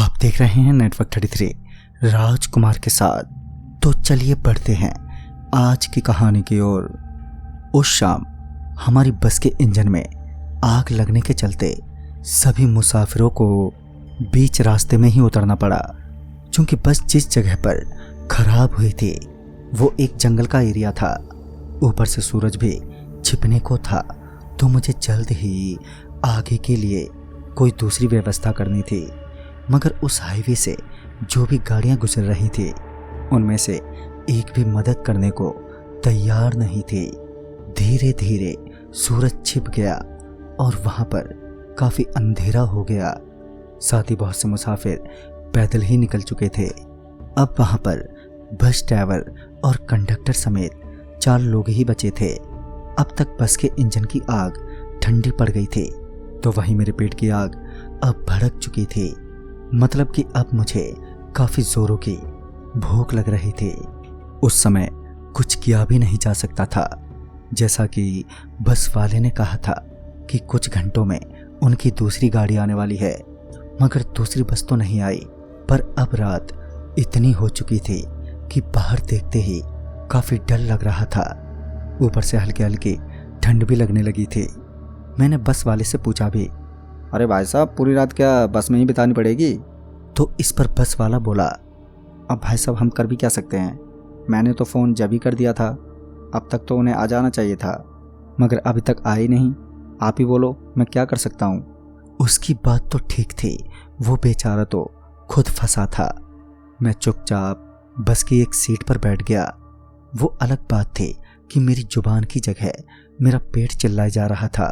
आप देख रहे हैं नेटवर्क 33 राजकुमार के साथ। तो चलिए बढ़ते हैं आज की कहानी की ओर। उस शाम हमारी बस के इंजन में आग लगने के चलते सभी मुसाफिरों को बीच रास्ते में ही उतरना पड़ा। क्योंकि बस जिस जगह पर खराब हुई थी वो एक जंगल का एरिया था, ऊपर से सूरज भी छिपने को था, तो मुझे जल्द ही आगे के लिए कोई दूसरी व्यवस्था करनी थी। मगर उस हाईवे से जो भी गाड़ियां गुजर रही थी उनमें से एक भी मदद करने को तैयार नहीं थी। धीरे धीरे सूरज छिप गया और वहां पर काफी अंधेरा हो गया। साथ ही बहुत से मुसाफिर पैदल ही निकल चुके थे। अब वहां पर बस ड्राइवर और कंडक्टर समेत 4 लोग ही बचे थे। अब तक बस के इंजन की आग ठंडी पड़ गई थी, तो वहीं मेरे पेट की आग अब भड़क चुकी थी। मतलब कि अब मुझे काफी जोरों की भूख लग रही थी। उस समय कुछ किया भी नहीं जा सकता था। जैसा कि बस वाले ने कहा था कि कुछ घंटों में उनकी दूसरी गाड़ी आने वाली है, मगर दूसरी बस तो नहीं आई। पर अब रात इतनी हो चुकी थी कि बाहर देखते ही काफी डर लग रहा था। ऊपर से हल्की हल्की ठंड भी लगने लगी थी। मैंने बस वाले से पूछा भी, अरे भाई साहब, पूरी रात क्या बस में ही बितानी पड़ेगी? तो इस पर बस वाला बोला, अब भाई साहब हम कर भी क्या सकते हैं? मैंने तो फ़ोन जब ही कर दिया था, अब तक तो उन्हें आ जाना चाहिए था, मगर अभी तक आए नहीं। आप ही बोलो, मैं क्या कर सकता हूँ? उसकी बात तो ठीक थी, वो बेचारा तो खुद फंसा था। मैं चुपचाप बस की एक सीट पर बैठ गया। वो अलग बात थी कि मेरी जुबान की जगह मेरा पेट चिल्लाए जा रहा था।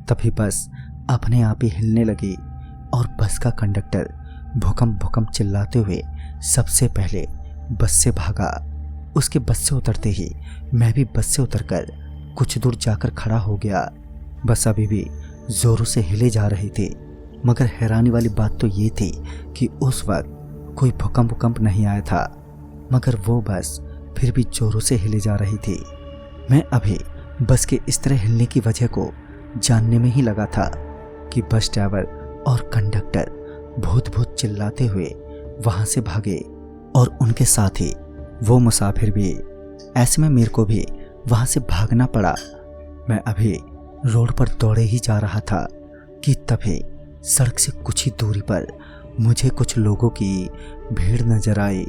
तभी बस अपने आप ही हिलने लगी और बस का कंडक्टर भूकंप चिल्लाते हुए सबसे पहले बस से भागा। उसके बस से उतरते ही मैं भी बस से उतरकर कुछ दूर जाकर खड़ा हो गया। बस अभी भी जोरों से हिले जा रही थी, मगर हैरानी वाली बात तो ये थी कि उस वक्त कोई भूकंप नहीं आया था, मगर वो बस फिर भी जोरों से हिले जा रही थी। मैं अभी बस के इस तरह हिलने की वजह को जानने में ही लगा था कि बस ड्राइवर और कंडक्टर भूत चिल्लाते हुए वहां से भागे और उनके साथ ही वो मुसाफिर भी। ऐसे में मेरे को भी वहां से भागना पड़ा। मैं अभी रोड पर दौड़े ही जा रहा था कि तभी सड़क से कुछ ही दूरी पर मुझे कुछ लोगों की भीड़ नजर आई।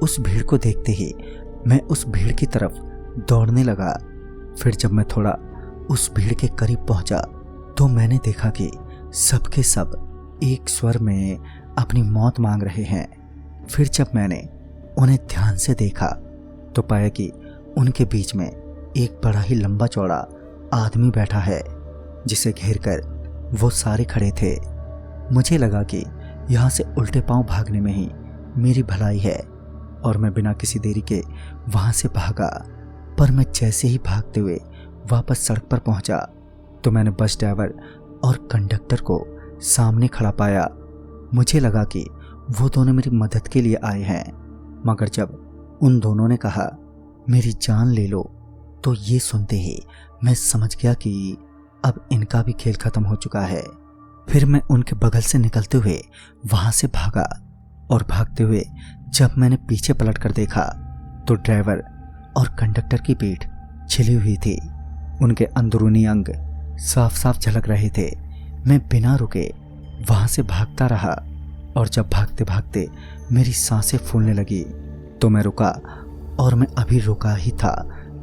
उस भीड़ को देखते ही मैं उस भीड़ की तरफ दौड़ने लगा। फिर जब मैं थोड़ा उस भीड़ के करीब पहुंचा तो मैंने देखा कि सबके सब एक स्वर में अपनी मौत मांग रहे हैं। फिर जब मैंने उन्हें ध्यान से देखा तो पाया कि उनके बीच में एक बड़ा ही लंबा चौड़ा आदमी बैठा है, जिसे घेर कर वो सारे खड़े थे। मुझे लगा कि यहाँ से उल्टे पांव भागने में ही मेरी भलाई है और मैं बिना किसी देरी के वहाँ से भागा। पर मैं जैसे ही भागते हुए वापस सड़क पर पहुंचा तो मैंने बस ड्राइवर और कंडक्टर को सामने खड़ा पाया। मुझे लगा कि वो दोनों मेरी मदद के लिए आए हैं, मगर जब उन दोनों ने कहा मेरी जान ले लो तो ये सुनते ही मैं समझ गया कि अब इनका भी खेल खत्म हो चुका है। फिर मैं उनके बगल से निकलते हुए वहां से भागा और भागते हुए जब मैंने पीछे पलट कर देखा तो ड्राइवर और कंडक्टर की पीठ छिली हुई थी। उनके अंदरूनी अंग साफ साफ झलक रहे थे। मैं बिना रुके वहां से भागता रहा और जब भागते भागते मेरी सांसें फूलने लगी तो मैं रुका। और मैं अभी रुका ही था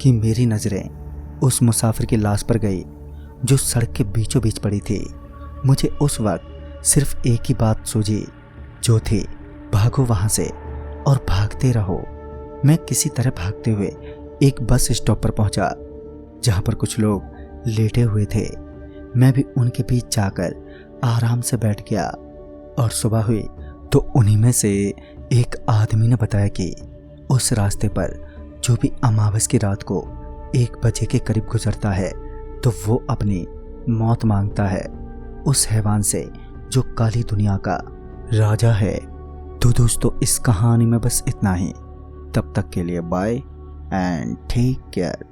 कि मेरी नजरें उस मुसाफिर की लाश पर गई जो सड़क के बीचों बीच पड़ी थी। मुझे उस वक्त सिर्फ एक ही बात सूझी, जो थी भागो वहां से और भागते रहो। मैं किसी तरह भागते हुए एक बस स्टॉप पर पहुंचा जहां पर कुछ लोग लेटे हुए थे। मैं भी उनके बीच जाकर आराम से बैठ गया और सुबह हुई तो उन्हीं में से एक आदमी ने बताया कि उस रास्ते पर जो भी अमावस की रात को 1 बजे के करीब गुजरता है तो वो अपनी मौत मांगता है उस हैवान से जो काली दुनिया का राजा है। तो दोस्तों, इस कहानी में बस इतना ही। तब तक के लिए बाय एंड टेक केयर।